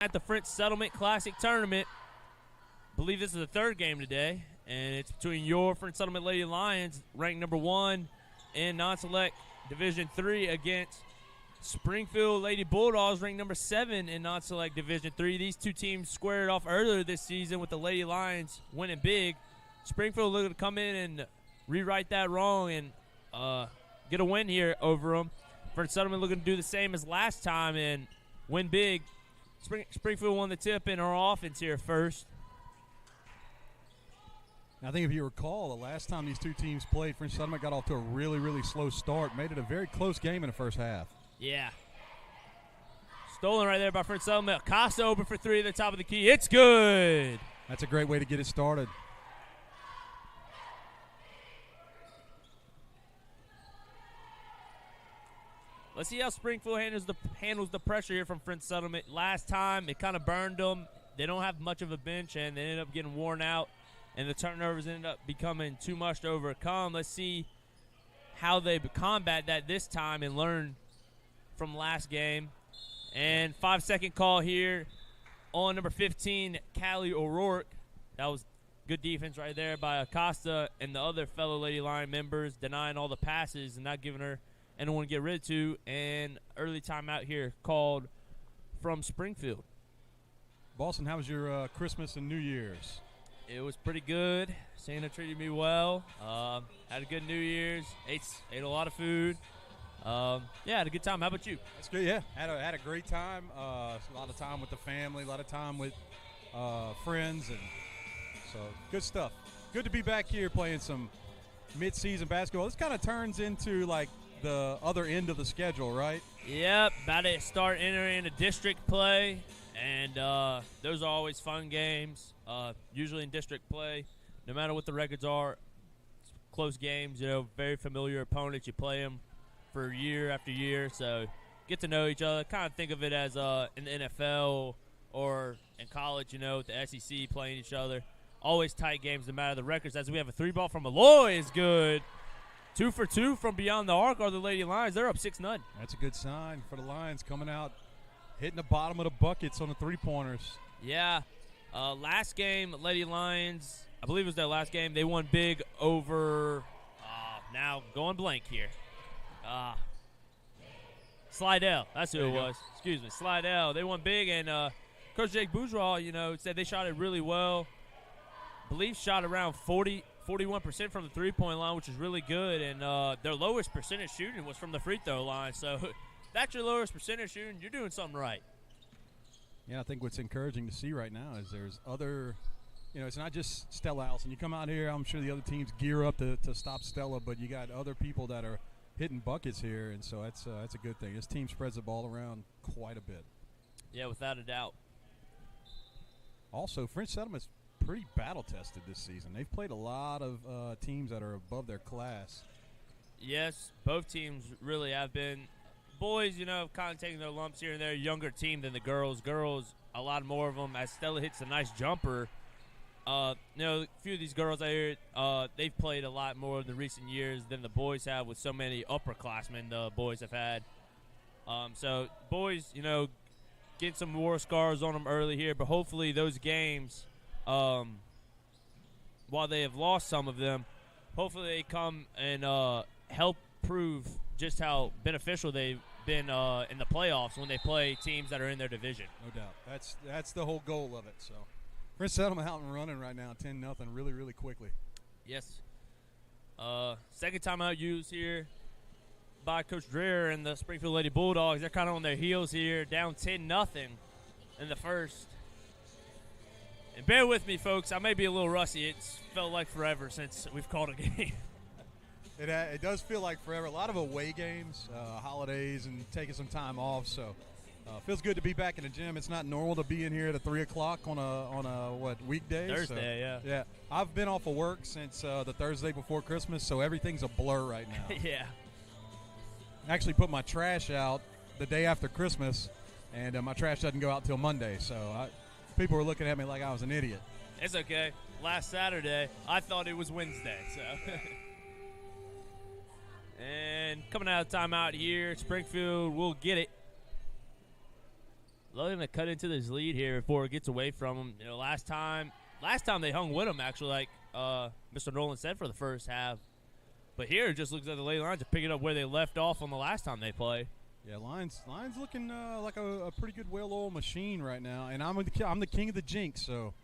At the French Settlement Classic Tournament. I believe this is the third game today, and it's between your French Settlement Lady Lions, ranked number 1 in non-select Division 3, against Springfield Lady Bulldogs, ranked number 7 in non-select Division 3. These two teams squared off earlier this season with the Lady Lions winning big. Springfield looking to come in and rewrite that wrong and get a win here over them. French Settlement looking to do the same as last time and win big. Springfield won the tip in our offense here first. I think if you recall, the last time these two teams played, French Settlement got off to a really, really slow start, made it a very close game in the first half. Yeah. Stolen right there by French Settlement. Acosta open for 3 at the top of the key. It's good. That's a great way to get it started. Let's see how Springfield handles the pressure here from French Settlement. Last time, it kind of burned them. They don't have much of a bench, and they ended up getting worn out, and the turnovers ended up becoming too much to overcome. Let's see how they combat that this time and learn from last game. And 5-second call here on number 15, Callie O'Rourke. That was good defense right there by Acosta and the other fellow Lady Lion members, denying all the passes and not giving her anyone to get rid to. And early timeout here called from Springfield. Boston, how was your Christmas and New Year's? It was pretty good. Santa treated me well. Had a good New Year's. Ate a lot of food. Had a good time. How about you? That's good. Yeah, had a great time. A lot of time with the family. A lot of time with friends, and so good stuff. Good to be back here playing some mid-season basketball. This kind of turns into like the other end of the schedule, right? Yep, about to start entering into district play, and those are always fun games. Usually in district play, no matter what the records are, close games. Very familiar opponents. You play them for year after year, so get to know each other. Kind of think of it as in the NFL or in college, with the SEC playing each other. Always tight games no matter the records. As we have a 3-ball from Malloy is good. 2 for 2 from beyond the arc are the Lady Lions. They're up 6-0. That's a good sign for the Lions coming out, hitting the bottom of the buckets on the three-pointers. Yeah. Last game, Lady Lions, I believe it was their last game. They won big over, now going blank here. Slidell. That's who it was. Excuse me. Slidell. They won big, and Coach Jake Bourgeois, said they shot it really well. I believe shot around 41% from the three-point line, which is really good, and their lowest percentage shooting was from the free throw line. So if that's your lowest percentage shooting, you're doing something right. Yeah, I think what's encouraging to see right now is there's other, it's not just Stella Allison. You come out here, I'm sure the other teams gear up to stop Stella, but you got other people that are hitting buckets here, and so that's a good thing. This team spreads the ball around quite a bit. Yeah, without a doubt. Also, French Settlement's pretty battle-tested this season. They've played a lot of teams that are above their class. Yes, both teams really have been. Boys, kind of taking their lumps here and there. Younger team than the girls. Girls, a lot more of them. As Stella hits a nice jumper, a few of these girls out here, they've played a lot more in the recent years than the boys have, with so many upperclassmen the boys have had. So boys, getting some war scars on them early here, but hopefully those games, while they have lost some of them, hopefully they come and help prove just how beneficial they've been in the playoffs when they play teams that are in their division. No doubt. That's the whole goal of it. So French Settlement out and running right now, 10-0, really, really quickly. Yes. Second timeout used here by Coach Dreher and the Springfield Lady Bulldogs. They're kind of on their heels here, down 10-0 in the first. And bear with me, folks. I may be a little rusty. It's felt like forever since we've called a game. It does feel like forever. A lot of away games, holidays, and taking some time off. So feels good to be back in the gym. It's not normal to be in here at 3 o'clock on a weekday? Thursday, so, yeah. I've been off of work since the Thursday before Christmas, so everything's a blur right now. Yeah. I actually put my trash out the day after Christmas, and my trash doesn't go out till Monday. So people were looking at me like I was an idiot. It's okay. Last Saturday, I thought it was Wednesday. So. And coming out of timeout here, Springfield will get it. looking to cut into this lead here before it gets away from them. You know, last time they hung with them, actually, like Mr. Nolan said, for the first half. But here it just looks like the Lady Lions are picking up where they left off on the last time they play. Yeah, Lions looking like a pretty good well-oiled machine right now. And I'm the king of the jinx, so.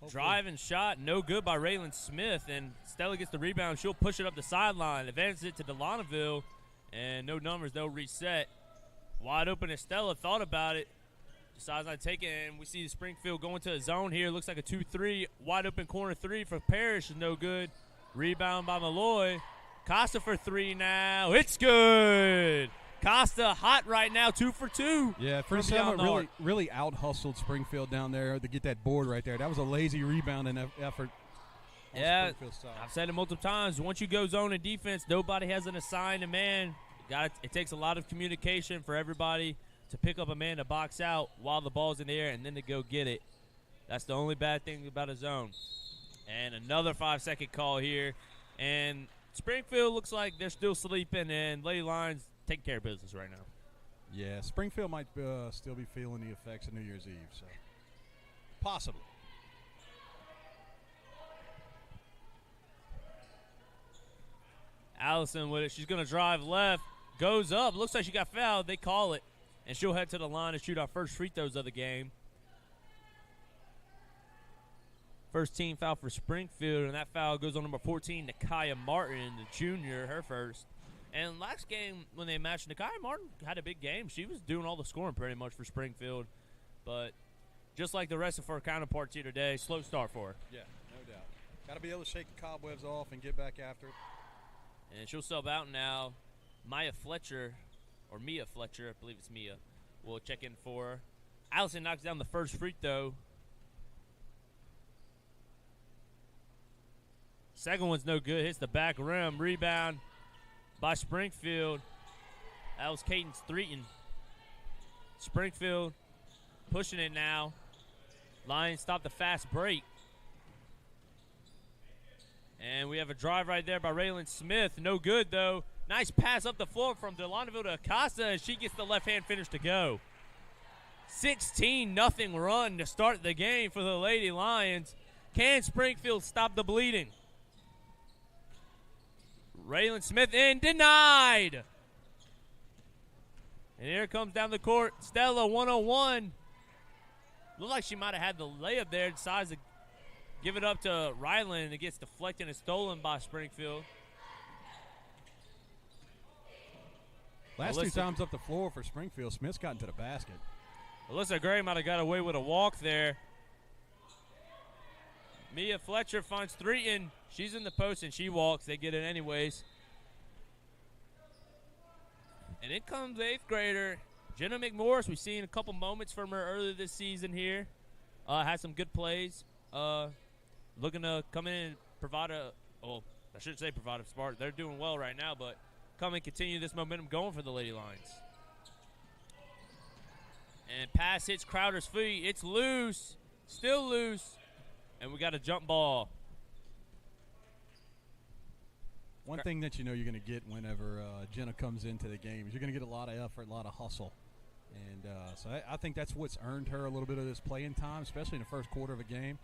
Hopefully. Drive and shot, no good by Raylan Smith, and Stella gets the rebound. She'll push it up the sideline, advances it to Delonaville, and no numbers, no reset. Wide open, as Stella thought about it, decides not to take it, and we see Springfield going to a zone here. Looks like a 2-3, wide open corner three for Parrish is no good. Rebound by Malloy. Costa for three now. It's good. Costa hot right now, 2 for 2. Yeah, first time really out-hustled Springfield down there to get that board right there. That was a lazy rebound and effort. Yeah, I've said it multiple times. Once you go zone and defense, nobody has an assigned man. It takes a lot of communication for everybody to pick up a man to box out while the ball's in the air and then to go get it. That's the only bad thing about a zone. And another 5-second call here. And Springfield looks like they're still sleeping, and Lady Lions taking care of business right now. Yeah, Springfield might still be feeling the effects of New Year's Eve, so possibly. Allison with it. She's going to drive left, goes up. Looks like she got fouled. They call it, and she'll head to the line to shoot our first free throws of the game. First team foul for Springfield, and that foul goes on number 14, Nakaya Martin, the junior, her first. And last game, when they matched, Nakaya Martin had a big game. She was doing all the scoring pretty much for Springfield. But just like the rest of her counterparts here today, slow start for her. Yeah, no doubt. Got to be able to shake the cobwebs off and get back after it. And she'll sub out now. Mia Fletcher, I believe it's Mia, will check in for her. Allison knocks down the first free throw. Second one's no good. Hits the back rim. Rebound by Springfield. That was Caden Streeton. Springfield pushing it now. Lions stop the fast break. And we have a drive right there by Raylan Smith. No good, though. Nice pass up the floor from Delonaville to Acosta, and she gets the left-hand finish to go. 16-0 run to start the game for the Lady Lions. Can Springfield stop the bleeding? Raylan Smith in, denied. And here comes down the court, Stella, 101. Looked like she might have had the layup there, decides to give it up to Ryland, and it gets deflected and stolen by Springfield. Last two times up the floor for Springfield, Smith's gotten to the basket. Alyssa Gray might have got away with a walk there. Mia Fletcher finds Streeton. She's in the post and she walks. They get it anyways. And in comes 8th grader Jenna McMorris. We've seen a couple moments from her earlier this season here. Had some good plays. Looking to come in and provide I shouldn't say provide a spark. They're doing well right now, but come and continue this momentum going for the Lady Lions. And pass hits Crowder's feet. It's loose. Still loose. And we got a jump ball. One thing that you know you're going to get whenever Jenna comes into the game is you're going to get a lot of effort, a lot of hustle. And so I think that's what's earned her a little bit of this playing time, especially in the first quarter of a game.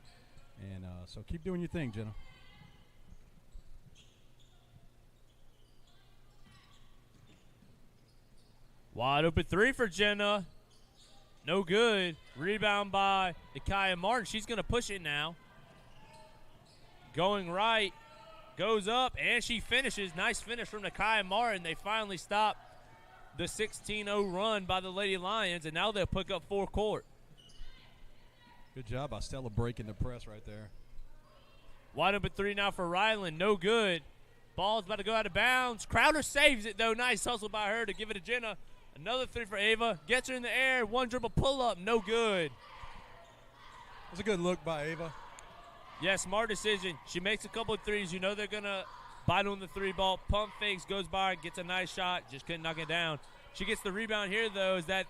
And so keep doing your thing, Jenna. Wide open three for Jenna. No good. Rebound by Nakaya Martin. She's going to push it now. Going right. Goes up, and she finishes. Nice finish from Nakaya Martin. They finally stop the 16-0 run by the Lady Lions, and now they'll pick up 4 court. Good job by Stella breaking the press right there. Wide open three now for Ryland. No good. Ball's about to go out of bounds. Crowder saves it, though. Nice hustle by her to give it to Jenna. Another three for Ava. Gets her in the air. One dribble pull-up. No good. That's a good look by Ava. Yeah, smart decision. She makes a couple of threes. You know they're going to bite on the three ball. Pump fakes, goes by, gets a nice shot. Just couldn't knock it down. She gets the rebound here, though, is that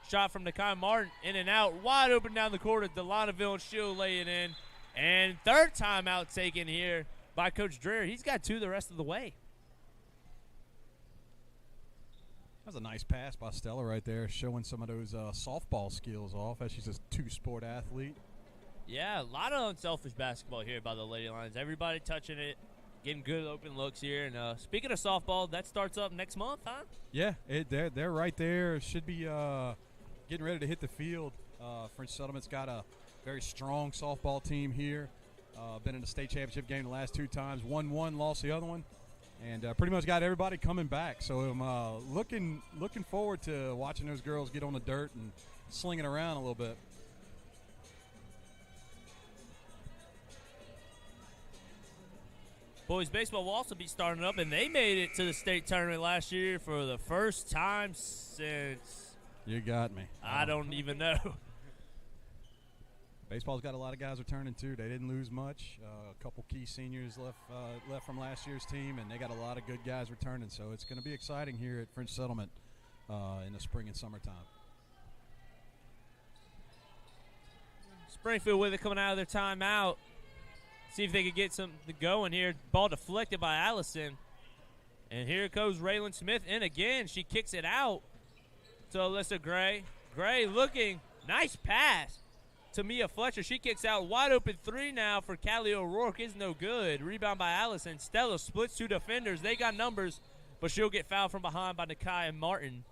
shot from Nakaya Martin. In and out. Wide open down the court of Delonaville, and she'll lay it in. And third timeout taken here by Coach Dreher. He's got 2 the rest of the way. That was a nice pass by Stella right there, showing some of those softball skills off as she's a two-sport athlete. Yeah, a lot of unselfish basketball here by the Lady Lions. Everybody touching it, getting good open looks here. And speaking of softball, that starts up next month, huh? Yeah, they're right there. Should be getting ready to hit the field. French Settlement's got a very strong softball team here. Been in the state championship game the last 2 times. Won one, lost the other one. And pretty much got everybody coming back. So I'm looking forward to watching those girls get on the dirt and slinging around a little bit. Boys baseball will also be starting up, and they made it to the state tournament last year for the first time since... You got me. I don't even know. Baseball's got a lot of guys returning, too. They didn't lose much. A couple key seniors left from last year's team, and they got a lot of good guys returning. So it's going to be exciting here at French Settlement in the spring and summertime. Springfield with it coming out of their timeout. See if they could get something going here. Ball deflected by Allison. And here goes Raylan Smith in again. She kicks it out to Alyssa Gray. Gray looking. Nice pass to Mia Fletcher. She kicks out. Wide open 3 now for Callie O'Rourke. Is no good. Rebound by Allison. Stella splits 2 defenders. They got numbers, but she'll get fouled from behind by Nakai and Martin.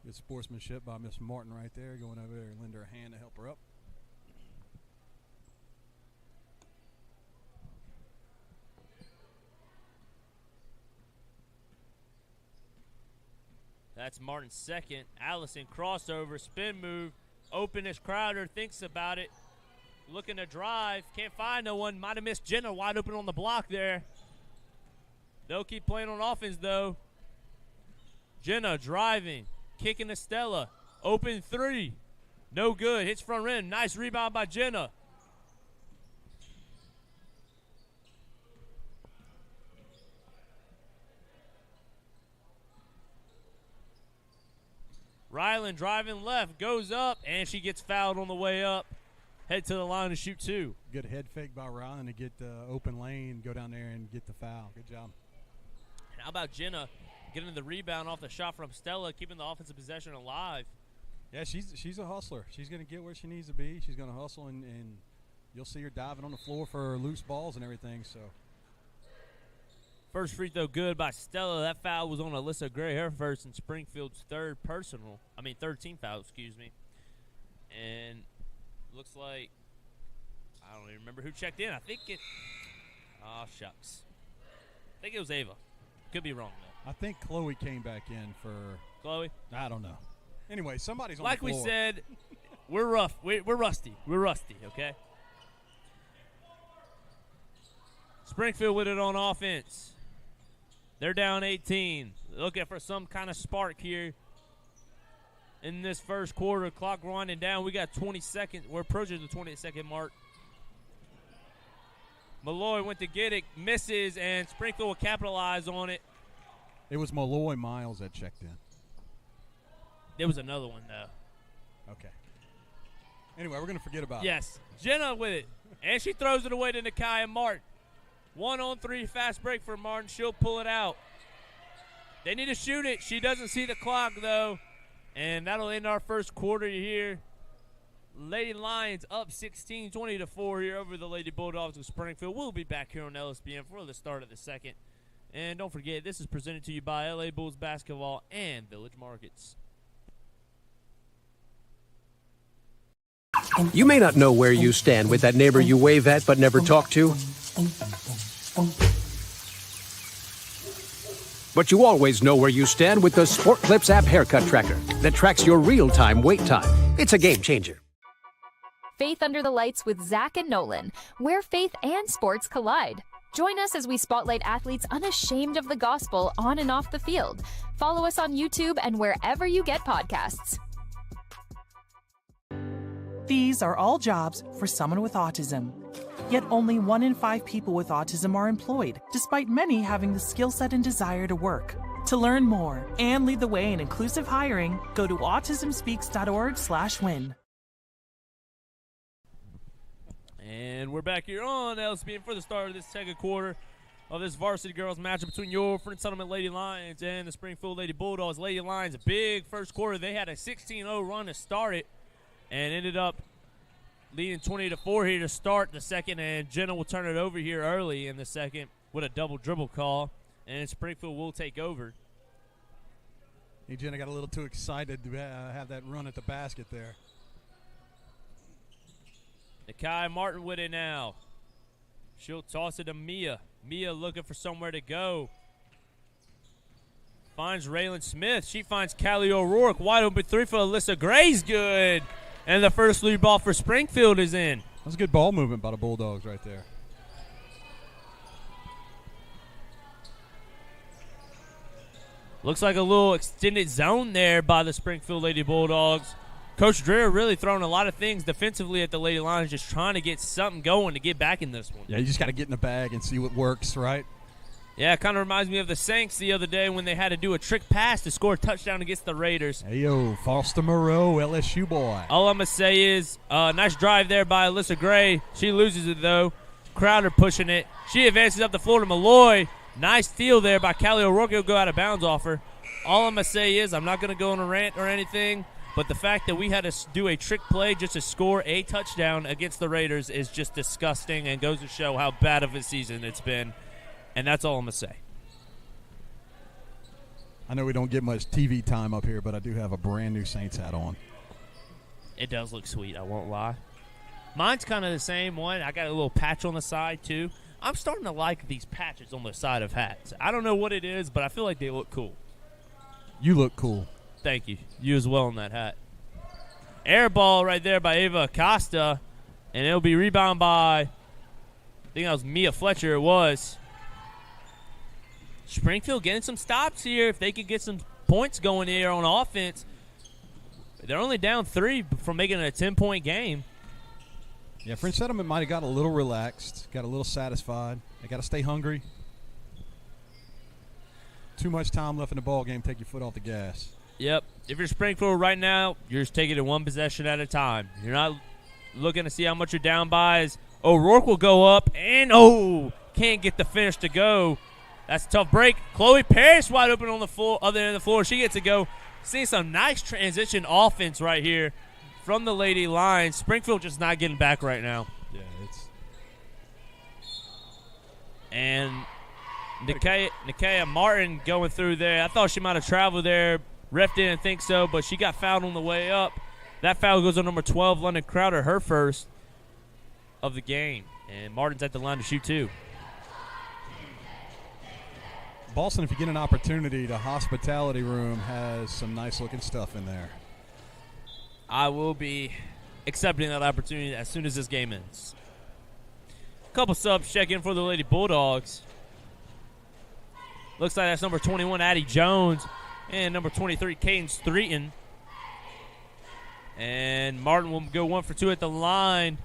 Good sportsmanship by Miss Martin right there. Going over there and lend her a hand to help her up. That's Martin's second. Allison crossover, spin move. Open as Crowder thinks about it. Looking to drive. Can't find no one. Might have missed Jenna wide open on the block there. They'll keep playing on offense, though. Jenna driving. Kicking to Stella. Open 3. No good. Hits front rim. Nice rebound by Jenna. Ryland driving left, goes up, and she gets fouled on the way up. Head to the line to shoot 2. Good head fake by Ryland to get open lane, go down there and get the foul. Good job. How about Jenna getting the rebound off the shot from Stella, keeping the offensive possession alive? Yeah, she's a hustler. She's going to get where she needs to be. She's going to hustle, and you'll see her diving on the floor for loose balls and everything. So. First free throw good by Stella. That foul was on Alyssa Gray, her first and Springfield's third team foul, excuse me. And looks like, I don't even remember who checked in. I think it, oh, shucks. I think it was Ava. Could be wrong, though. I think Chloe came back in for. Chloe? I don't know. Anyway, somebody's on like the floor. Like we said, we're rough. We're rusty. We're rusty, okay? Springfield with it on offense. They're down 18. Looking for some kind of spark here in this first quarter. Clock winding down. We got 20 seconds. We're approaching the 20-second mark. Malloy went to get it, misses, and Springfield will capitalize on it. It was Malloy Miles that checked in. There was another one, though. Okay. Anyway, we're going to forget about it. Yes. Jenna with it, and she throws it away to Nakai and Martin. 1-on-3 fast break for Martin. She'll pull it out. They need to shoot it. She doesn't see the clock, though. And that'll end our first quarter here. Lady Lions up 16-20 here over the Lady Bulldogs of Springfield. We'll be back here on LSPN for the start of the second. And don't forget, this is presented to you by LA Bulls Basketball and Village Markets. You may not know where you stand with that neighbor you wave at but never talk to. But you always know where you stand with the Sport Clips app haircut tracker that tracks your real-time wait time. It's a game changer. Faith Under the Lights with Zach and Nolan, where faith and sports collide. Join us as we spotlight athletes unashamed of the gospel on and off the field. Follow us on YouTube and wherever you get podcasts. These are all jobs for someone with autism. Yet only 1 in 5 people with autism are employed, despite many having the skill set and desire to work. To learn more and lead the way in inclusive hiring, go to autismspeaks.org/win. And we're back here on LSPN for the start of this second quarter. of this varsity girls matchup between your Friend Settlement Lady Lions and the Springfield Lady Bulldogs. Lady Lions, a big first quarter. They had a 16-0 run to start it and ended up leading 20-4 here to start the second, and Jenna will turn it over here early in the second with a double dribble call, and Springfield will take over. Hey, Jenna got a little too excited to have that run at the basket there. Nakai Martin with it now. She'll toss it to Mia. Mia looking for somewhere to go. Finds Raylan Smith. She finds Callie O'Rourke. Wide open three for Alyssa Gray's good. And the first lead ball for Springfield is in. That's a good ball movement by the Bulldogs right there. Looks like a little extended zone there by the Springfield Lady Bulldogs. Coach Dreher really throwing a lot of things defensively at the Lady Lions, just trying to get something going to get back in this one. Yeah, you just got to get in the bag and see what works, right? Yeah, it kind of reminds me of the Saints the other day when they had to do a trick pass to score a touchdown against the Raiders. Hey, yo, Foster Moreau, LSU boy. All I'm going to say is nice drive there by Alyssa Gray. She loses it, though. Crowder pushing it. She advances up the floor to Malloy. Nice steal there by Callie O'Rourke. He'll go out of bounds off her. All I'm going to say is I'm not going to go on a rant or anything, but the fact that we had to do a trick play just to score a touchdown against the Raiders is just disgusting and goes to show how bad of a season it's been. And that's all I'm going to say. I know we don't get much TV time up here, but I do have a brand new Saints hat on. It does look sweet, I won't lie. Mine's kind of the same one. I got a little patch on the side, too. I'm starting to like these patches on the side of hats. I don't know what it is, but I feel like they look cool. You look cool. Thank you. You as well in that hat. Air ball right there by Ava Acosta, and it'll be rebounded by, I think that was Mia Fletcher it was. Springfield getting some stops here. If they could get some points going here on offense. They're only down 3 from making it a 10-point game. Yeah, French Settlement might have got a little relaxed, got a little satisfied. They got to stay hungry. Too much time left in the ball game, take your foot off the gas. Yep. If you're Springfield right now, you're just taking it one possession at a time. You're not looking to see how much you're down by. As O'Rourke will go up and, can't get the finish to go. That's a tough break. Chloe Parrish wide open on the floor, other end of the floor. She gets to go. Seeing some nice transition offense right here from the Lady Lions. Springfield just not getting back right now. Yeah, it's. And Nakia Martin going through there. I thought she might have traveled there. Ref didn't think so, but she got fouled on the way up. That foul goes on number 12, London Crowder, her first of the game. And Martin's at the line to shoot too. Boston, if you get an opportunity, the hospitality room has some nice-looking stuff in there. I will be accepting that opportunity as soon as this game ends. A couple subs check in for the Lady Bulldogs. Looks like that's number 21, Addie Jones, and number 23, Cadence Streeton. And Martin will go 1 for 2 at the line.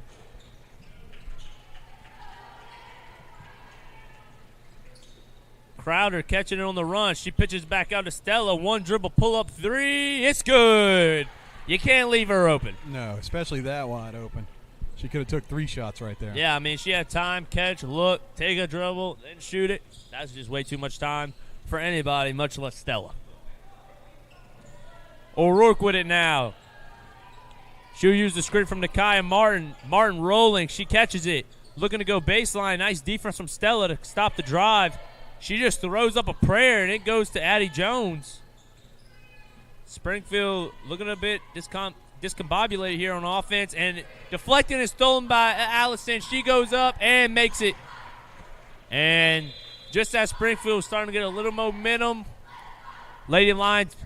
Crowder catching it on the run. She pitches back out to Stella. One dribble pull-up three. It's good. You can't leave her open. No, especially that wide open. She could have took 3 shots right there. Yeah, I mean, she had time, catch, look, take a dribble, then shoot it. That's just way too much time for anybody, much less Stella. O'Rourke with it now. She'll use the screen from Nakia Martin. Martin rolling. She catches it. Looking to go baseline. Nice defense from Stella to stop the drive. She just throws up a prayer, and it goes to Addie Jones. Springfield looking a bit discombobulated here on offense, and deflecting is stolen by Allison. She goes up and makes it. And just as Springfield is starting to get a little momentum, Lady Lions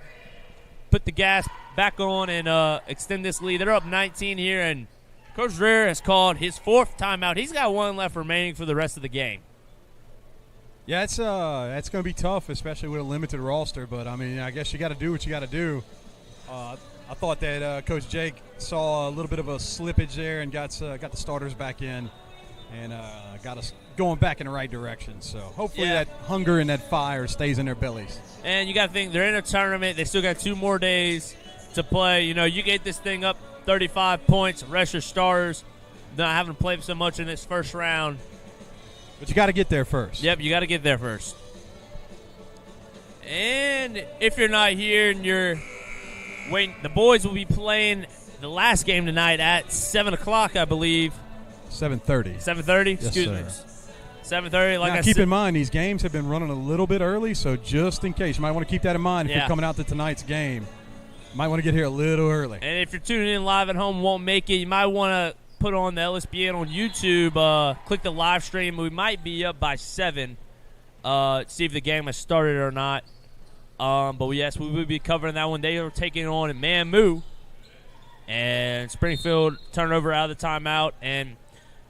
put the gas back on and extend this lead. They're up 19 here, and Coach Dreher has called his 4th timeout. He's got 1 left remaining for the rest of the game. Yeah, it's going to be tough, especially with a limited roster. But, I mean, I guess you got to do what you got to do. I thought that Coach Jake saw a little bit of a slippage there and got the starters back in and got us going back in the right direction. So hopefully that hunger and that fire stays in their bellies. And you got to think they're in a tournament. They still got 2 more days to play. You know, you get this thing up 35 points, rest your starters, not having played so much in this first round. But you got to get there first. Yep, you got to get there first. And if you're not here and you're waiting, the boys will be playing the last game tonight at 7 o'clock, I believe. 7:30. 7:30? Yes, Excuse me. 7:30. Like now, I keep said, in mind, these games have been running a little bit early, so just in case, you might want to keep that in mind if you're coming out to tonight's game. You might want to get here a little early. And if you're tuning in live at home, won't make it, you might want to put on the LSPN on YouTube, click the live stream. We might be up by 7, see if the game has started or not. But yes, we will be covering that one. They are taking on Mamu. And Springfield turnover out of the timeout. And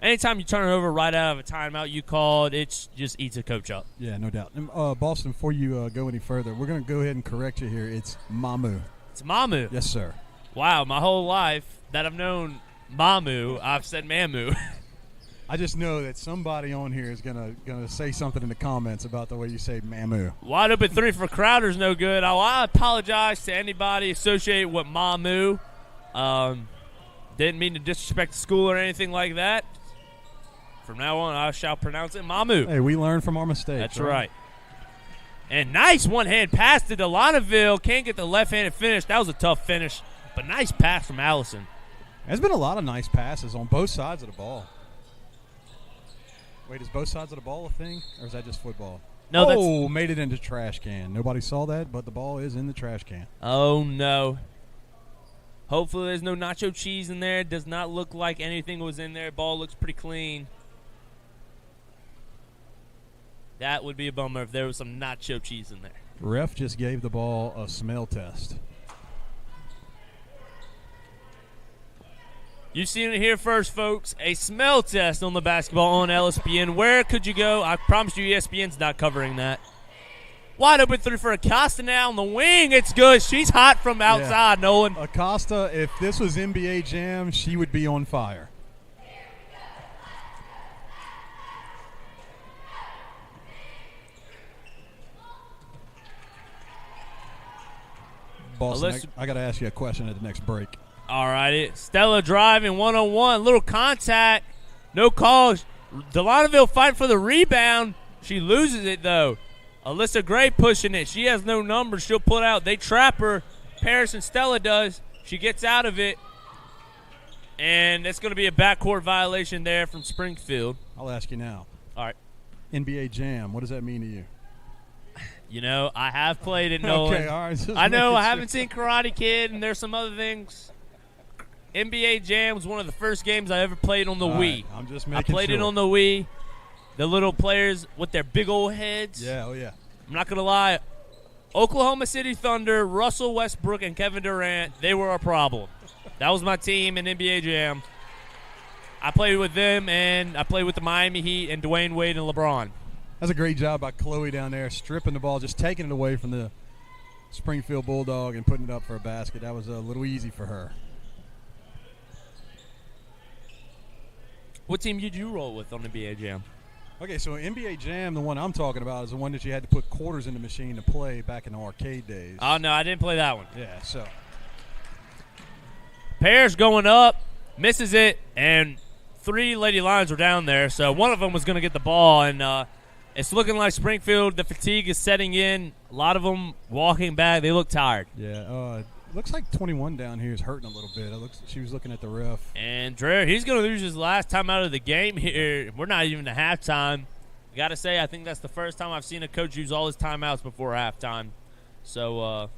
anytime you turn it over right out of a timeout you called, it just eats a coach up. Yeah, no doubt. Boston, before you go any further, we're going to go ahead and correct you here. It's Mamu. It's Mamu. Yes, sir. Wow, my whole life that I've known Mamu, I've said Mamu. I just know that somebody on here is gonna say something in the comments about the way you say Mamu. Wide open 3 for Crowder's no good. I apologize to anybody associated with Mamu. Didn't mean to disrespect the school or anything like that. From now on, I shall pronounce it Mamu. Hey, we learn from our mistakes. That's right. And nice one-hand pass to Delonaville. Can't get the left-handed finish. That was a tough finish, but nice pass from Allison. There's been a lot of nice passes on both sides of the ball. Wait, is both sides of the ball a thing, or is that just football? No, made it into trash can. Nobody saw that, but the ball is in the trash can. Oh, no. Hopefully there's no nacho cheese in there. It does not look like anything was in there. Ball looks pretty clean. That would be a bummer if there was some nacho cheese in there. Ref just gave the ball a smell test. You've seen it here first, folks. A smell test on the basketball on LSPN. Where could you go? I promise you ESPN's not covering that. Wide open 3 for Acosta now on the wing. It's good. She's hot from outside, Nolan. Acosta, if this was NBA Jam, she would be on fire. Boston, I got to ask you a question at the next break. All righty. Stella driving one-on-one. Little contact. No calls. Delonaville fighting for the rebound. She loses it, though. Alyssa Gray pushing it. She has no numbers. She'll put out. They trap her. Paris and Stella does. She gets out of it. And it's going to be a backcourt violation there from Springfield. I'll ask you now. All right. NBA Jam, what does that mean to you? You know, I have played it, Nolan. Okay, all right. I know I haven't seen Karate Kid, and there's some other things. NBA Jam was one of the first games I ever played on the Wii. Right, I'm just making I played it on the Wii. The little players with their big old heads. Yeah, oh yeah. I'm not going to lie. Oklahoma City Thunder, Russell Westbrook, and Kevin Durant, they were a problem. That was my team in NBA Jam. I played with them, and I played with the Miami Heat and Dwayne Wade and LeBron. That's a great job by Chloe down there, stripping the ball, just taking it away from the Springfield Bulldog and putting it up for a basket. That was a little easy for her. What team did you roll with on NBA Jam? Okay, so NBA Jam, the one I'm talking about, is the one that you had to put quarters in the machine to play back in the arcade days. Oh, no, I didn't play that one. Yeah, so. Pears going up, misses it, and 3 Lady Lions were down there, so one of them was going to get the ball, and it's looking like Springfield, the fatigue is setting in. A lot of them walking back. They look tired. Yeah, looks like 21 down here is hurting a little bit. She was looking at the ref. And Dreher, he's going to lose his last time out of the game here. We're not even at halftime. Got to say, I think that's the first time I've seen a coach use all his timeouts before halftime. So,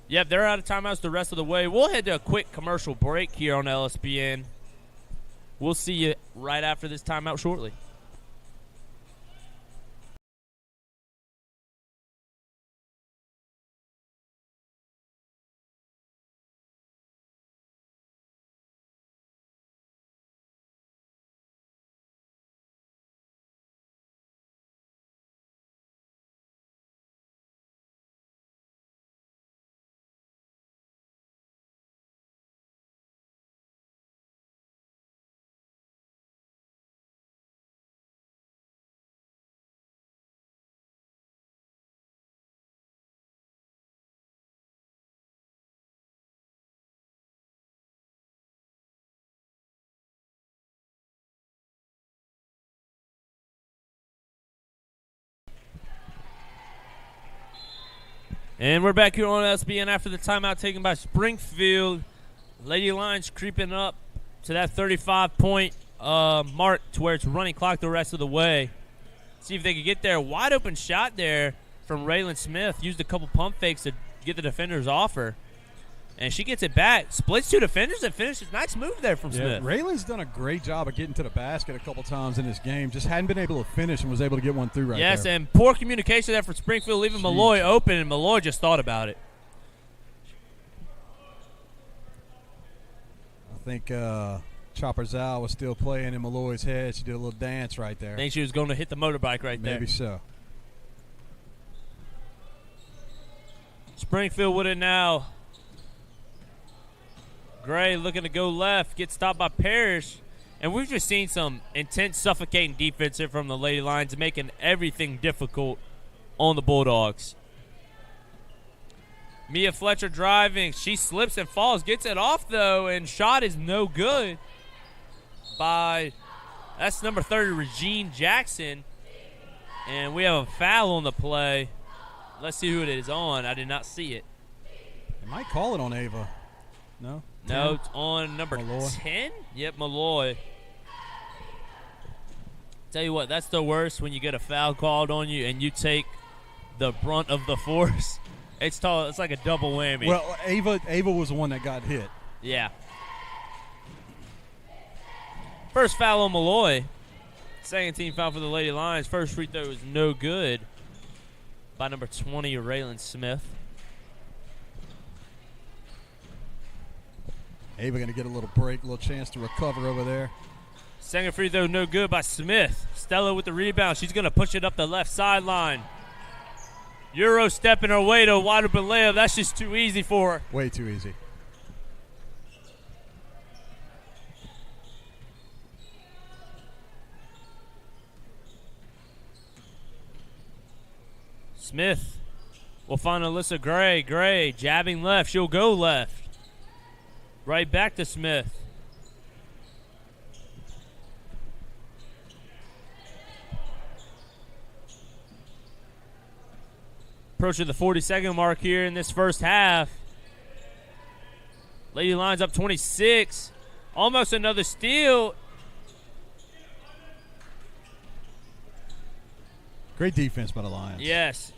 yeah, they're out of timeouts the rest of the way. We'll head to a quick commercial break here on LSPN. We'll see you right after this timeout shortly. And we're back here on LSPN after the timeout taken by Springfield. Lady Lions creeping up to that 35-point mark to where it's running clock the rest of the way. See if they can get there. Wide open shot there from Raylan Smith. Used a couple pump fakes to get the defenders off her. And she gets it back. Splits two defenders and finishes. Nice move there from Smith. Raylan's done a great job of getting to the basket a couple times in this game. Just hadn't been able to finish and was able to get one through right there. Yes, and poor communication there for Springfield, leaving Malloy open, and Malloy just thought about it. I think Chopper Zhao was still playing in Malloy's head. She did a little dance right there. I think she was going to hit the motorbike right there. Maybe so. Springfield with it now. Gray looking to go left, gets stopped by Parrish. And we've just seen some intense, suffocating defense here from the Lady Lions, making everything difficult on the Bulldogs. Mia Fletcher driving. She slips and falls, gets it off, though, and shot is no good by, that's number 30, Regine Jackson. And we have a foul on the play. Let's see who it is on. I did not see it. They might call it on Ava. No? No, it's on number Malloy. 10? Yep, Malloy. Tell you what, that's the worst when you get a foul called on you and you take the brunt of the force. It's like a double whammy. Well, Ava was the one that got hit. Yeah. First foul on Malloy. Second team foul for the Lady Lions. First free throw is no good by number 20, Raylan Smith. Ava going to get a little break, a little chance to recover over there. Second free throw no good by Smith. Stella with the rebound. She's going to push it up the left sideline. Euro stepping her way to a wide open layup. That's just too easy for her. Way too easy. Smith will find Alyssa Gray. Gray jabbing left. She'll go left. Right back to Smith. Approaching the 40-second mark here in this first half. Lady Lions up 26. Almost another steal. Great defense by the Lions. Yes.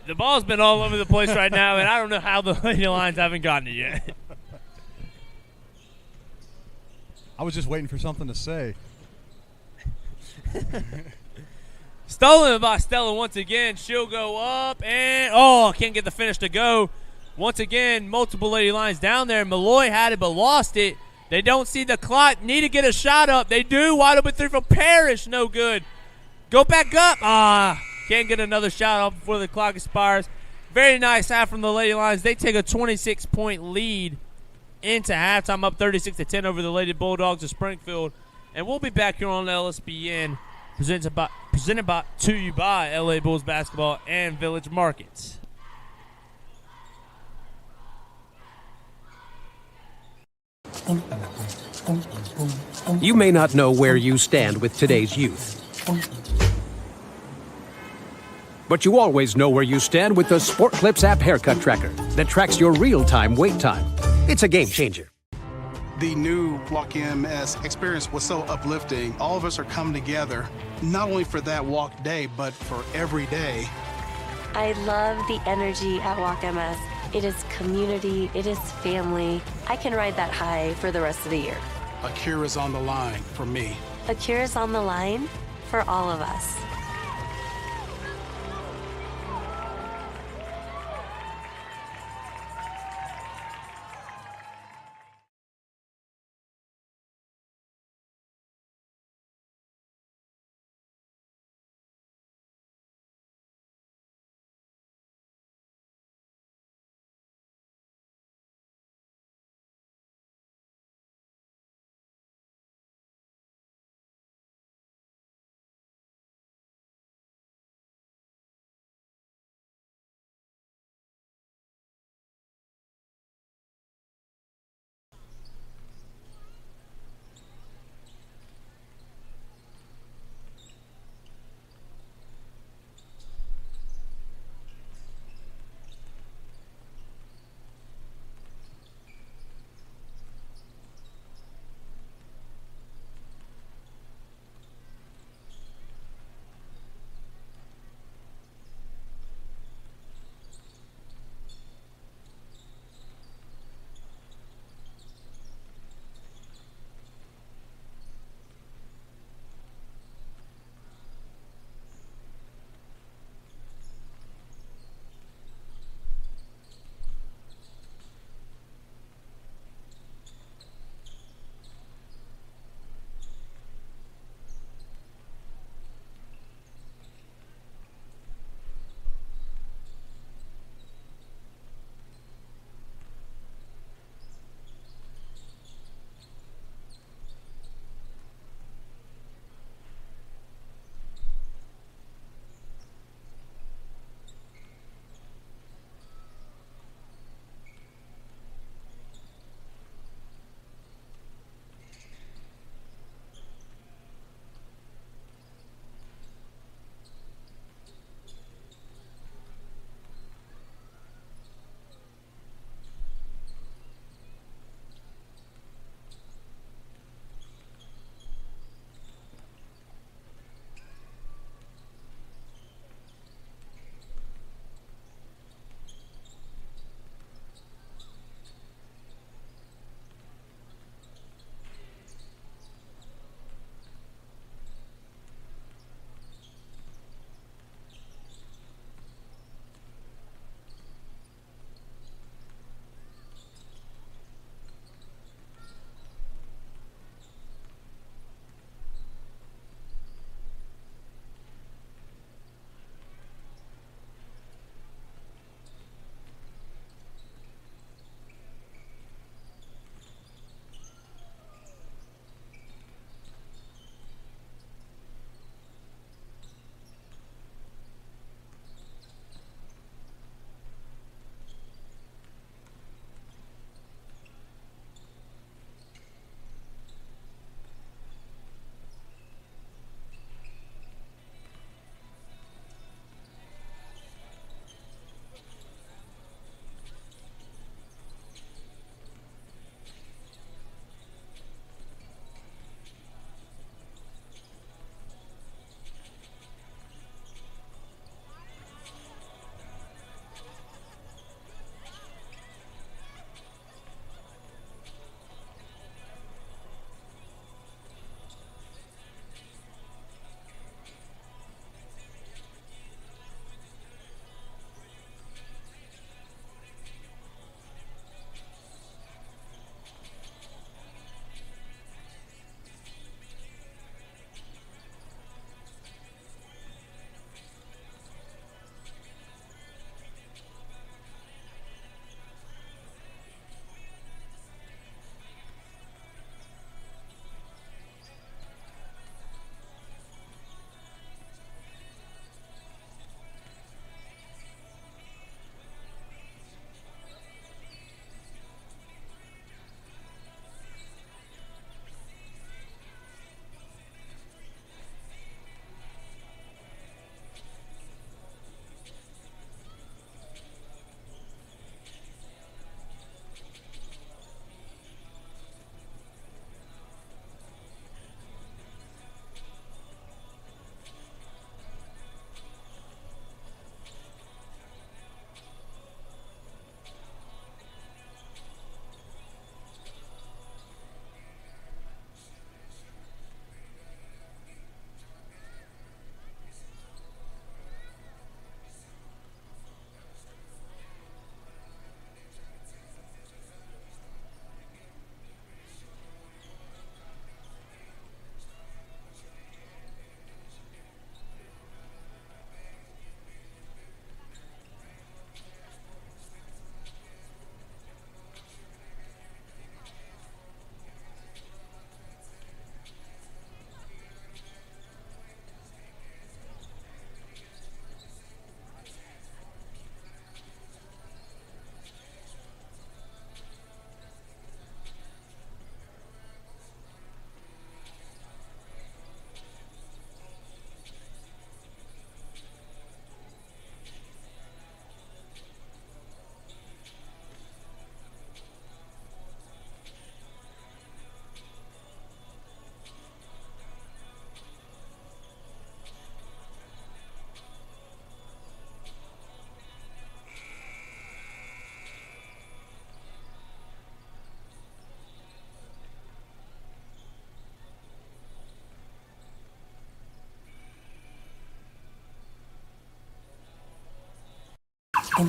The ball's been all over the place right now, and I don't know how the Lady Lions haven't gotten it yet. I was just waiting for something to say. Stolen by Stella once again. She'll go up and, can't get the finish to go. Once again, multiple Lady Lions down there. Malloy had it but lost it. They don't see the clock. Need to get a shot up. They do. Wide open three from Parrish. No good. Go back up. Can't get another shot off before the clock expires. Very nice half from the Lady Lions. They take a 26-point lead into halftime, up 36-10 over the Lady Bulldogs of Springfield. And we'll be back here on LSPN, presented to you by LA Bulls Basketball and Village Markets. You may not know where you stand with today's youth, but you always know where you stand with the Sport Clips app haircut tracker that tracks your real-time wait time. It's a game changer. The new Walk EMS experience was so uplifting. All of us are coming together, not only for that walk day, but for every day. I love the energy at Walk MS. It is community, it is family. I can ride that high for the rest of the year. A cure is on the line for me. A cure is on the line for all of us.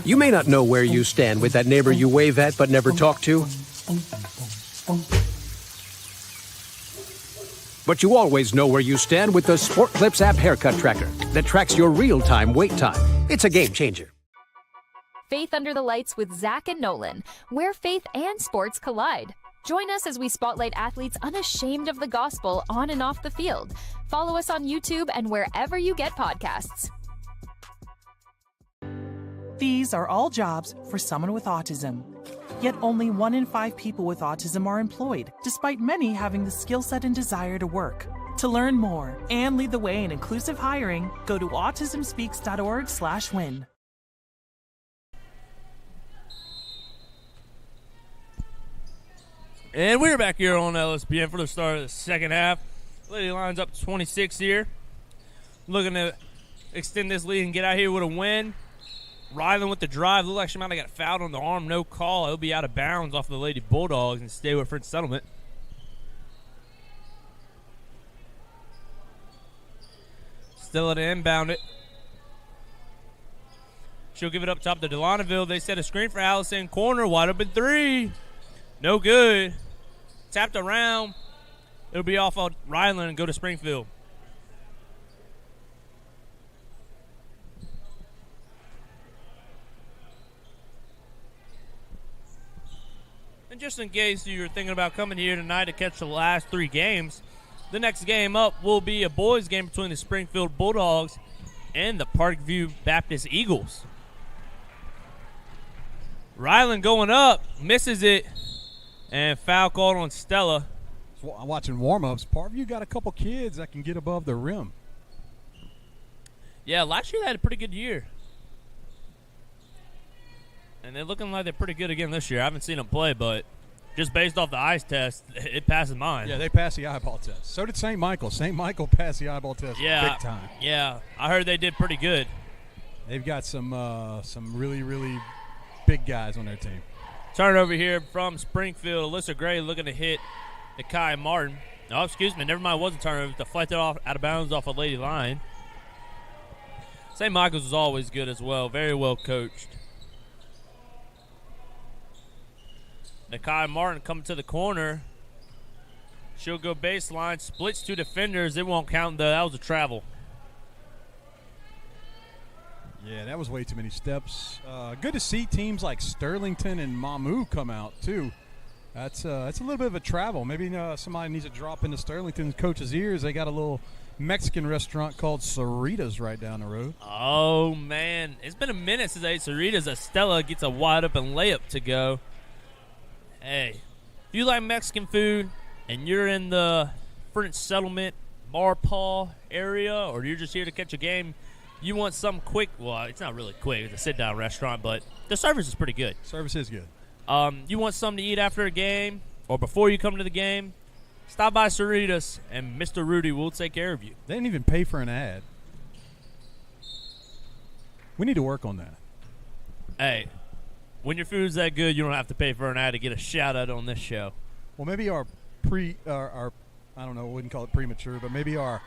You may not know where you stand with that neighbor you wave at but never talk to. But you always know where you stand with the Sport Clips app haircut tracker that tracks your real-time wait time. It's a game changer. Faith Under the Lights with Zach and Nolan, where faith and sports collide. Join us as we spotlight athletes unashamed of the gospel on and off the field. Follow us on YouTube and wherever you get podcasts. These are all jobs for someone with autism. Yet only 1 in 5 people with autism are employed, despite many having the skill set and desire to work. To learn more and lead the way in inclusive hiring, go to autismspeaks.org/win. And we're back here on LSPN for the start of the second half. Lady Lions up 26 here. Looking to extend this lead and get out here with a win. Ryland with the drive. Looked like she might have got fouled on the arm. No call. It'll be out of bounds off of the Lady Bulldogs and stay with French Settlement. Still at the inbound it. She'll give it up top to Delonaville. They set a screen for Allison. Corner, wide open three. No good. Tapped around. It'll be off of Ryland and go to Springfield. And just in case you're thinking about coming here tonight to catch the last 3 games, the next game up will be a boys game between the Springfield Bulldogs and the Parkview Baptist Eagles. Ryland going up, misses it, and foul called on Stella. I'm watching warm-ups. Parkview got a couple kids that can get above the rim. Yeah, last year they had a pretty good year. And they're looking like they're pretty good again this year. I haven't seen them play, but just based off the eyes test, it passes mine. Yeah, they passed the eyeball test. So did St. Michael. St. Michael passed the eyeball test big time. Yeah, I heard they did pretty good. They've got some really, really big guys on their team. Turnover here from Springfield. Alyssa Gray looking to hit Nakai Martin. Oh, excuse me. Never mind. It wasn't a turnover. Deflected off out of bounds off a Lady Lion. St. Michael's was always good as well. Very well coached. Nakai Martin coming to the corner. She'll go baseline. Splits 2 defenders. It won't count. That was a travel. Yeah, that was way too many steps. Good to see teams like Sterlington and Mamu come out, too. That's a little bit of a travel. Maybe somebody needs to drop into Sterlington's coach's ears. They got a little Mexican restaurant called Cerritos right down the road. Oh, man. It's been a minute since I ate Cerritos. Estella gets a wide-open layup to go. Hey, if you like Mexican food and you're in the French Settlement, Marpaw area, or you're just here to catch a game, you want something quick. Well, it's not really quick. It's a sit-down restaurant, but the service is pretty good. Service is good. You want something to eat after a game or before you come to the game, stop by Cerritos, and Mr. Rudy will take care of you. They didn't even pay for an ad. We need to work on that. Hey, when your food's that good, you don't have to pay for an ad to get a shout-out on this show. Well, maybe our I don't know, I wouldn't call it premature, but maybe our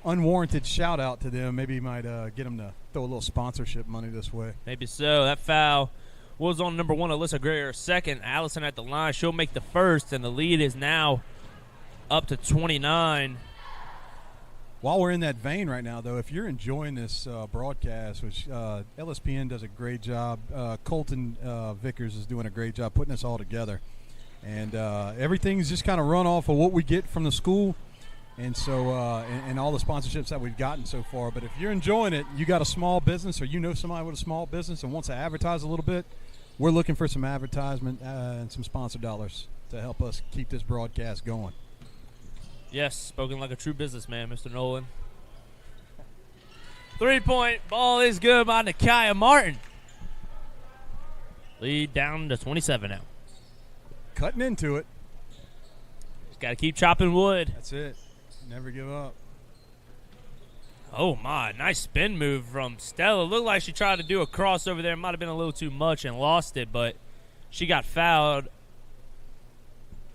unwarranted shout-out to them maybe might get them to throw a little sponsorship money this way. Maybe so. That foul was on number 1, Alyssa Gray, her second. Allison at the line. She'll make the first, and the lead is now up to 29. While we're in that vein right now, though, if you're enjoying this broadcast, which LSPN does a great job, Colton Vickers is doing a great job putting this all together. And everything's just kind of run off of what we get from the school and so and all the sponsorships that we've gotten so far. But if you're enjoying it, you got a small business or you know somebody with a small business and wants to advertise a little bit, we're looking for some advertisement and some sponsor dollars to help us keep this broadcast going. Yes, spoken like a true businessman, Mr. Nolan. 3-point ball is good by Nakia Martin. Lead down to 27 now. Cutting into it. Just got to keep chopping wood. That's it. Never give up. Oh, my. Nice spin move from Stella. Looked like she tried to do a crossover there. Might have been a little too much and lost it, but she got fouled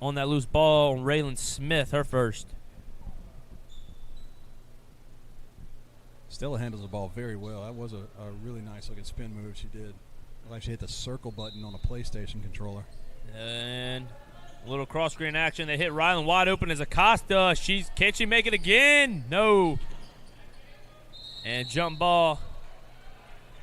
on that loose ball on Raylan Smith, her first. Stella handles the ball very well. That was a really nice looking spin move she did. Like she hit the circle button on a PlayStation controller. And a little cross-screen action. They hit Rylan wide open as Acosta. Can she make it again? No. And jump ball.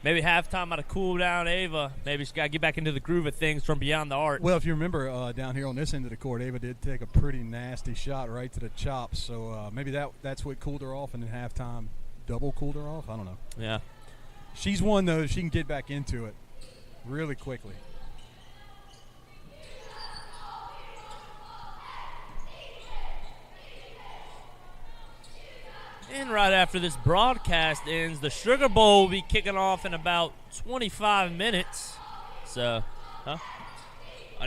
Maybe halftime out of cool down Ava. Maybe she's got to get back into the groove of things from beyond the arc. Well, if you remember down here on this end of the court, Ava did take a pretty nasty shot right to the chops. So maybe that's what cooled her off, and then halftime double cooled her off. I don't know. Yeah. She's one, though, she can get back into it really quickly. And right after this broadcast ends, the Sugar Bowl will be kicking off in about 25 minutes. So,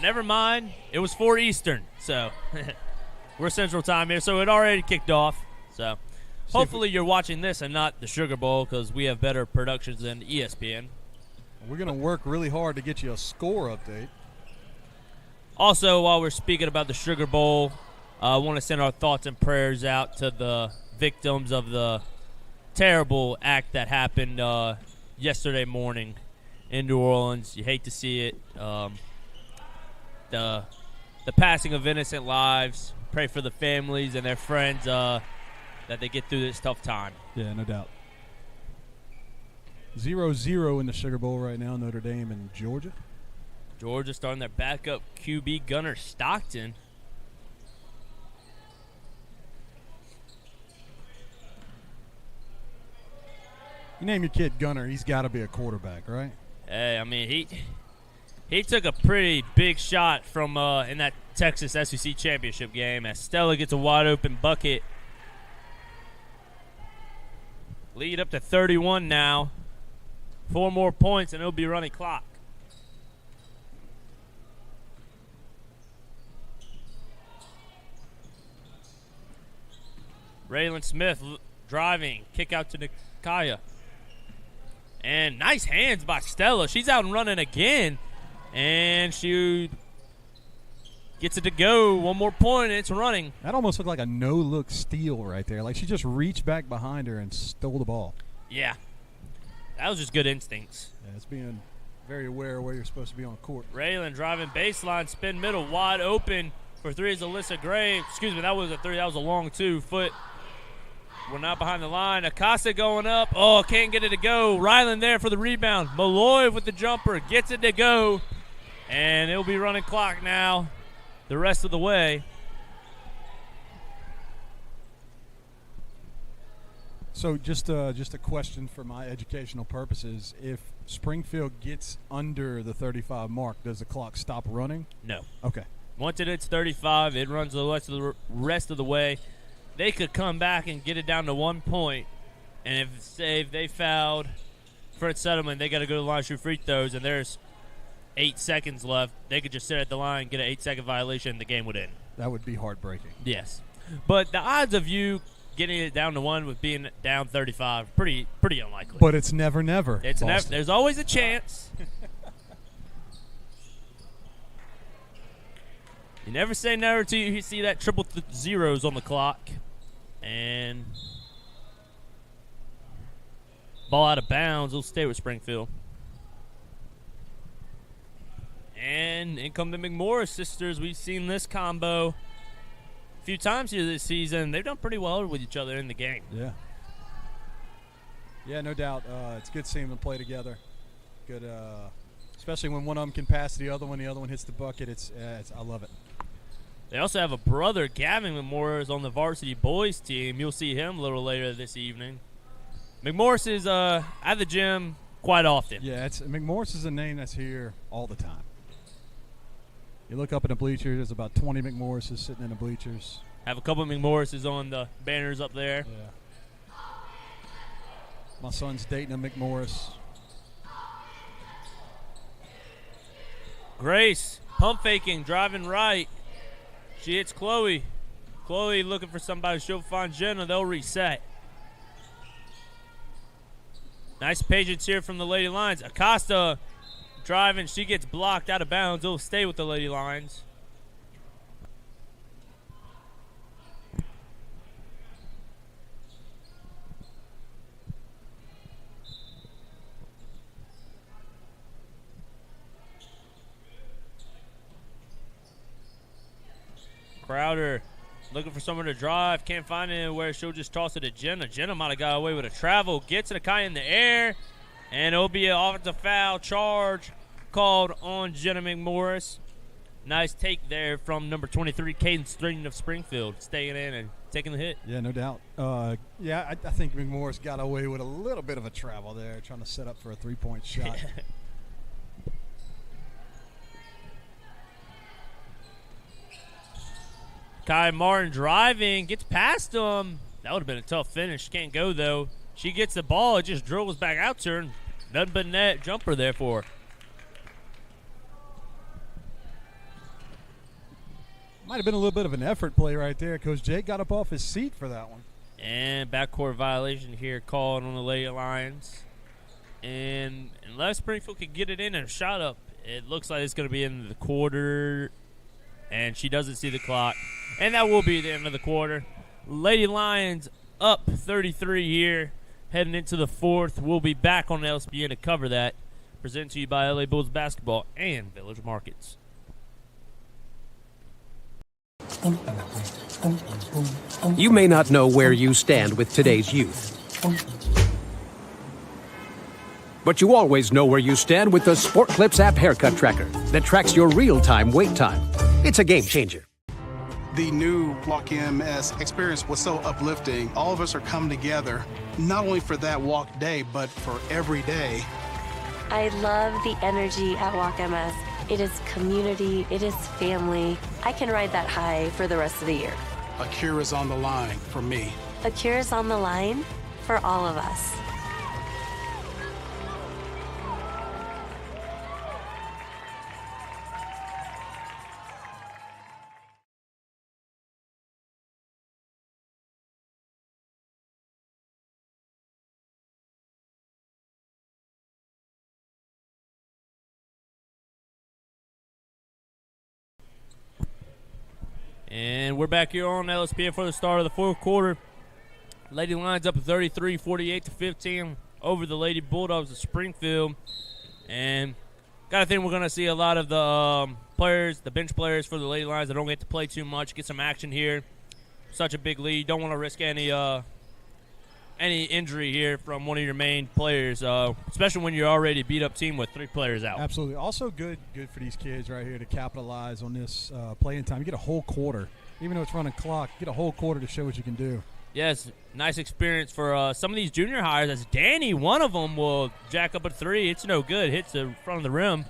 never mind. It was 4 Eastern. So, we're Central Time here. So, it already kicked off. So, hopefully you're watching this and not the Sugar Bowl because we have better productions than ESPN. We're going to work really hard to get you a score update. Also, while we're speaking about the Sugar Bowl, I want to send our thoughts and prayers out to the victims of the terrible act that happened yesterday morning in New Orleans. You hate to see it. The passing of innocent lives. Pray for the families and their friends that they get through this tough time. Yeah, no doubt. 0-0 in the Sugar Bowl right now, Notre Dame and Georgia. Georgia starting their backup QB Gunner Stockton. You name your kid Gunner, he's got to be a quarterback, right? Hey, I mean, he took a pretty big shot from in that Texas SEC championship game as Stella gets a wide open bucket. Lead up to 31 now. 4 more points and it'll be running clock. Raylan Smith driving, kick out to Nikaya. And nice hands by Stella. She's out and running again. And she gets it to go. 1 more point, and it's running. That almost looked like a no-look steal right there. Like she just reached back behind her and stole the ball. Yeah. That was just good instincts. Yeah, it's being very aware of where you're supposed to be on court. Raylan driving baseline, spin middle, wide open for 3 is Alyssa Gray. Excuse me, that was a 3. That was a long 2-foot. We're not behind the line. Acosta going up. Oh, can't get it to go. Rylan there for the rebound. Malloy with the jumper. Gets it to go. And it'll be running clock now the rest of the way. So just a question for my educational purposes. If Springfield gets under the 35 mark, does the clock stop running? No. Okay. Once it hits 35, it runs the rest of the way. They could come back and get it down to 1 point. And if they fouled Fred Settlement, they got to go to the line and shoot free throws, and there's 8 seconds left. They could just sit at the line, get an 8-second violation, and the game would end. That would be heartbreaking. Yes. But the odds of you getting it down to 1 with being down 35, pretty unlikely. But it's never. It's never. There's always a chance. You never say never till you see that triple zeros on the clock. And ball out of bounds. It'll stay with Springfield. And in come the McMorris sisters. We've seen this combo a few times here this season. They've done pretty well with each other in the game. Yeah. Yeah, no doubt. It's good seeing them play together. Good, especially when one of them can pass the other one hits the bucket. I love it. They also have a brother, Gavin McMorris, on the varsity boys team. You'll see him a little later this evening. McMorris is at the gym quite often. Yeah, McMorris is a name that's here all the time. You look up in the bleachers, there's about 20 McMorrises sitting in the bleachers. Have a couple of McMorrises on the banners up there. Yeah. My son's dating a McMorris. Grace, pump faking, driving right. She hits Chloe. Chloe looking for somebody. She'll find Jenna. They'll reset. Nice patience here from the Lady Lions. Acosta driving. She gets blocked out of bounds. It'll stay with the Lady Lions. Crowder looking for someone to drive. Can't find anywhere. She'll just toss it to Jenna. Jenna might have got away with a travel. Gets it kind of in the air. And it'll be an offensive foul charge called on Jenna McMorris. Nice take there from number 23, Caden String of Springfield, staying in and taking the hit. Yeah, no doubt. I think McMorris got away with a little bit of a travel there, trying to set up for a three-point shot. Kai Martin driving, gets past him. That would have been a tough finish. Can't go, though. She gets the ball. It just dribbles back out to her. And nothing but net jumper there for her. Might have been a little bit of an effort play right there. Coach Jake got up off his seat for that one. And backcourt violation here called on the Lady Lions. And unless Springfield could get it in and shot up, it looks like it's going to be in the quarter. And she doesn't see the clock. And that will be the end of the quarter. Lady Lions up 33 here, heading into the fourth. We'll be back on LSPN to cover that. Presented to you by LA Bulls Basketball and Village Markets. You may not know where you stand with today's youth, but you always know where you stand with the Sport Clips app haircut tracker that tracks your real-time wait time. It's a game changer. The new Walk MS experience was so uplifting. All of us are coming together, not only for that walk day, but for every day. I love the energy at Walk MS. It is community, it is family. I can ride that high for the rest of the year. A cure is on the line for me. A cure is on the line for all of us. And we're back here on LSPN for the start of the fourth quarter. Lady Lions up 33, 48-15 over the Lady Bulldogs of Springfield. And got to think we're going to see a lot of the players, the bench players for the Lady Lions that don't get to play too much, get some action here. Such a big lead. Don't want to risk any injury here from one of your main players, especially when you're already beat up team with 3 players out. Absolutely. Also good for these kids right here to capitalize on this playing time. You get a whole quarter. Even though it's running clock, you get a whole quarter to show what you can do. Yes, nice experience for some of these junior hires. As Danny, one of them will jack up a 3. It's no good. Hits the front of the rim.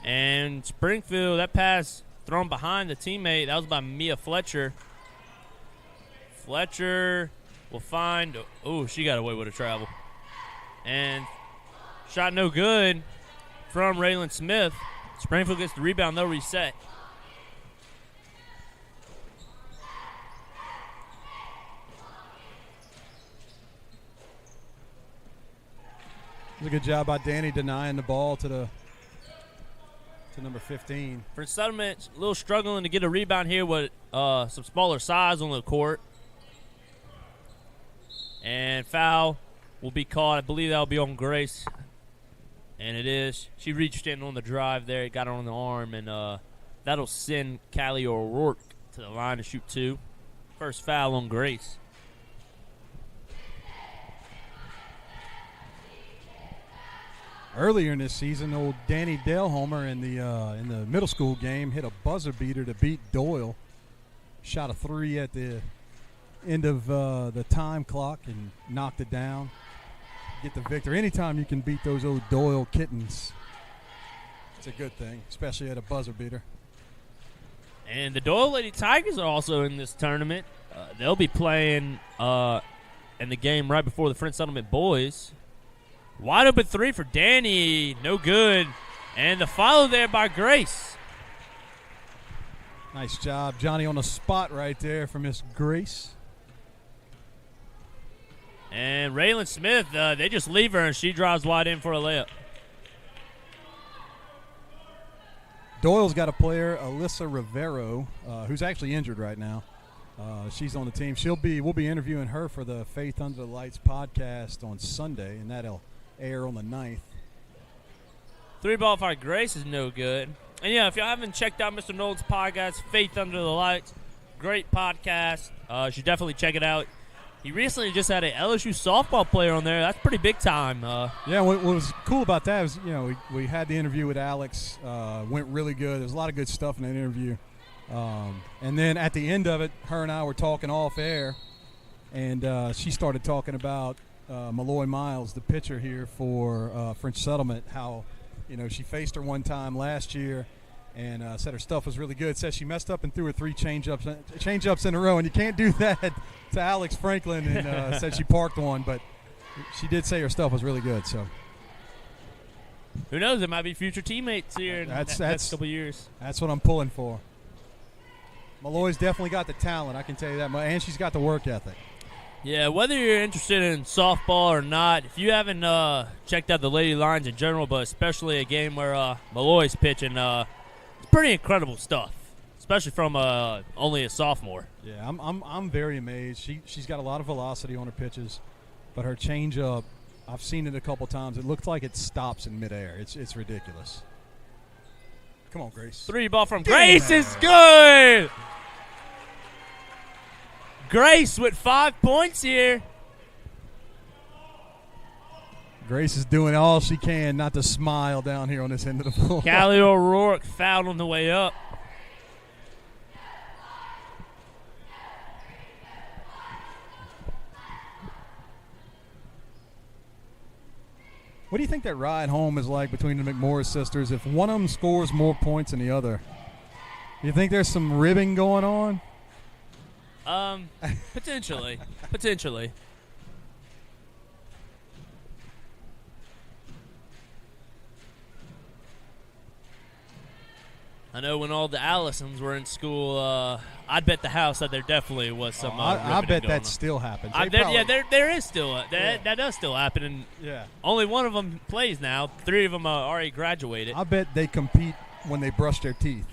And Springfield, that pass thrown behind the teammate. That was by Mia Fletcher. Fletcher will find – oh, she got away with a travel. And shot no good from Raylan Smith. Springfield gets the rebound. They'll reset. It was a good job by Danny denying the ball to number 15. For Settlement, a little struggling to get a rebound here with some smaller size on the court. And foul will be called. I believe that will be on Grace. And it is. She reached in on the drive there. Got her on the arm. And that'll send Callie O'Rourke to the line to shoot 2. First foul on Grace. Earlier in this season, old Danny Dalehomer in the middle school game hit a buzzer beater to beat Doyle. Shot a 3 at the end of the time clock and knocked it down. Get the victory. Anytime you can beat those old Doyle kittens, it's a good thing, especially at a buzzer beater. And the Doyle Lady Tigers are also in this tournament. They'll be playing in the game right before the French Settlement boys. Wide open 3 for Danny. No good. And the follow there by Grace. Nice job. Johnny on the spot right there for Miss Grace. And Raylan Smith, they just leave her, and she drives wide in for a layup. Doyle's got a player, Alyssa Rivero, who's actually injured right now. She's on the team. We'll be interviewing her for the Faith Under the Lights podcast on Sunday, and that'll air on the 9th. 3-ball by Grace is no good. And, yeah, if y'all haven't checked out Mr. Nolan's podcast, Faith Under the Lights, Great podcast. You should definitely check it out. He recently just had a LSU softball player on there. That's pretty big time. Yeah, what was cool about that was, we had the interview with Alex. Went really good. There's a lot of good stuff in that interview. And then at the end of it, her and I were talking off air, and she started talking about Malloy Miles, the pitcher here for French Settlement, how, she faced her one time last year and said her stuff was really good. Said she messed up and threw her 3 change-ups in a row, and you can't do that to Alex Franklin, and said she parked one, but she did say her stuff was really good. So who knows? It might be future teammates here in the next couple of years. That's what I'm pulling for. Malloy's definitely got the talent, I can tell you that, and she's got the work ethic. Yeah, whether you're interested in softball or not, if you haven't checked out the Lady Lions in general, but especially a game where Malloy's pitching, it's pretty incredible stuff, especially from only a sophomore. Yeah, I'm very amazed. She's got a lot of velocity on her pitches, but her changeup, I've seen it a couple times. It looks like it stops in midair. It's ridiculous. Come on, Grace. 3-ball from Grace is good. Grace with 5 points here. Grace is doing all she can not to smile down here on this end of the floor. Callie O'Rourke fouled on the way up. What do you think that ride home is like between the McMorris sisters if one of them scores more points than the other? Do you think there's some ribbing going on? Potentially. I know when all the Allisons were in school, I'd bet the house that there definitely was some. I bet that on. Still happens. There is still that does still happen, and only one of them plays now. 3 of them already graduated. I bet they compete when they brush their teeth.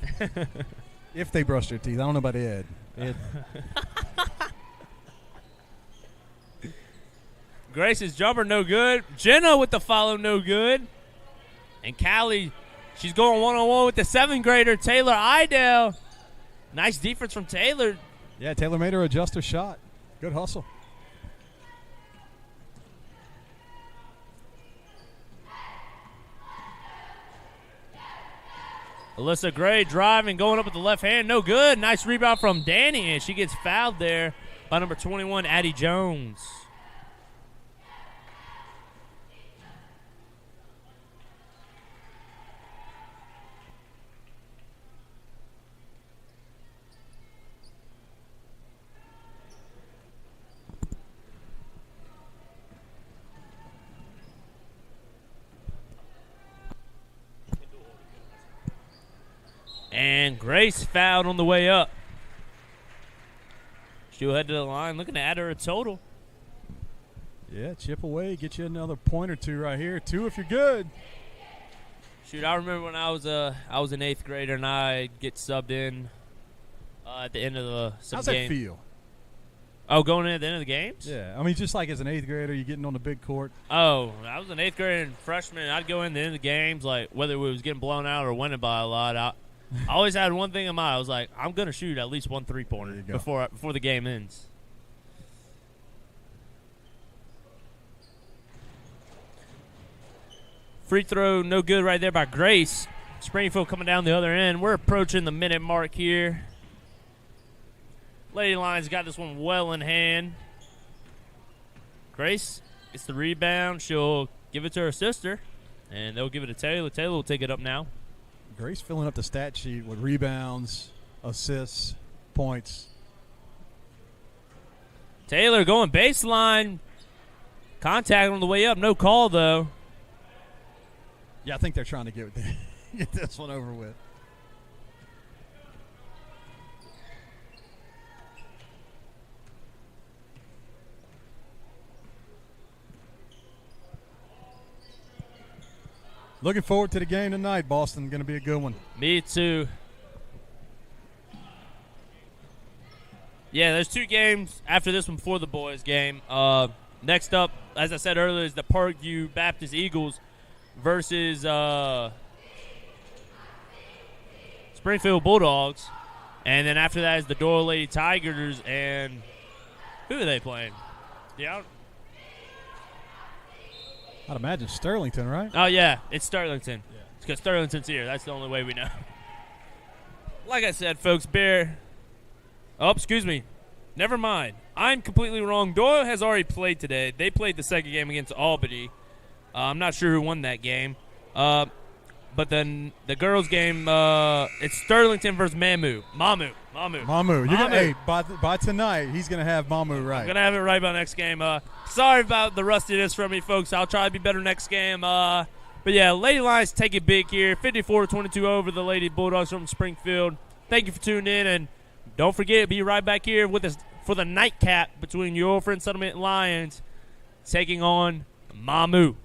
If they brush their teeth, I don't know about Ed. Grace's jumper no good. Jenna with the follow no good, and Callie, she's going one-on-one with the 7th grader Taylor Idell. Nice defense from Taylor. Yeah, Taylor made her adjust her shot. Good hustle. Alyssa Gray driving, going up with the left hand. No good. Nice rebound from Danny, and she gets fouled there by number 21, Addie Jones. And Grace fouled on the way up. She'll head to the line, looking to add her a total. Yeah, chip away, get you another point or 2 right here. 2 if you're good. Shoot, I remember when I was an 8th grader and I'd get subbed in at the end of some How's game. that feel? Oh, going in at the end of the games? Yeah, I mean, just like as an 8th grader, you're getting on the big court. Oh, I was an 8th grader and freshman. I'd go in at the end of the games, like whether we was getting blown out or winning by a lot. I always had one thing in mind. I was like, I'm going to shoot at least one 3-pointer before the game ends. Free throw, no good right there by Grace. Springfield coming down the other end. We're approaching the minute mark here. Lady Lions got this one well in hand. Grace gets the rebound. She'll give it to her sister, and they'll give it to Taylor. Taylor will take it up now. Grace filling up the stat sheet with rebounds, assists, points. Taylor going baseline. Contact on the way up. No call, though. Yeah, I think they're trying to get this one over with. Looking forward to the game tonight, Boston. Going to be a good one. Me too. Yeah, there's 2 games after this one before the boys' game. Next up, as I said earlier, is the Parkview Baptist Eagles versus Springfield Bulldogs. And then after that is the Doyle Lady Tigers, and who are they playing? Yeah. I'd imagine Sterlington, right? Oh, yeah, it's Sterlington. Yeah. It's because Sterlington's here. That's the only way we know. Like I said, folks, oh, excuse me. Never mind. I'm completely wrong. Doyle has already played today. They played the second game against Albany. I'm not sure who won that game. But then the girls' game, it's Sterlington versus Mamu. Mamu. You're gonna, hey, by tonight, he's going to have Mamu right. I'm going to have it right by next game. Sorry about the rustiness from me, folks. I'll try to be better next game. But, yeah, Lady Lions take it big here. 54-22 over the Lady Bulldogs from Springfield. Thank you for tuning in. And don't forget, be right back here with us for the nightcap between your friend Settlement Lions taking on Mamu.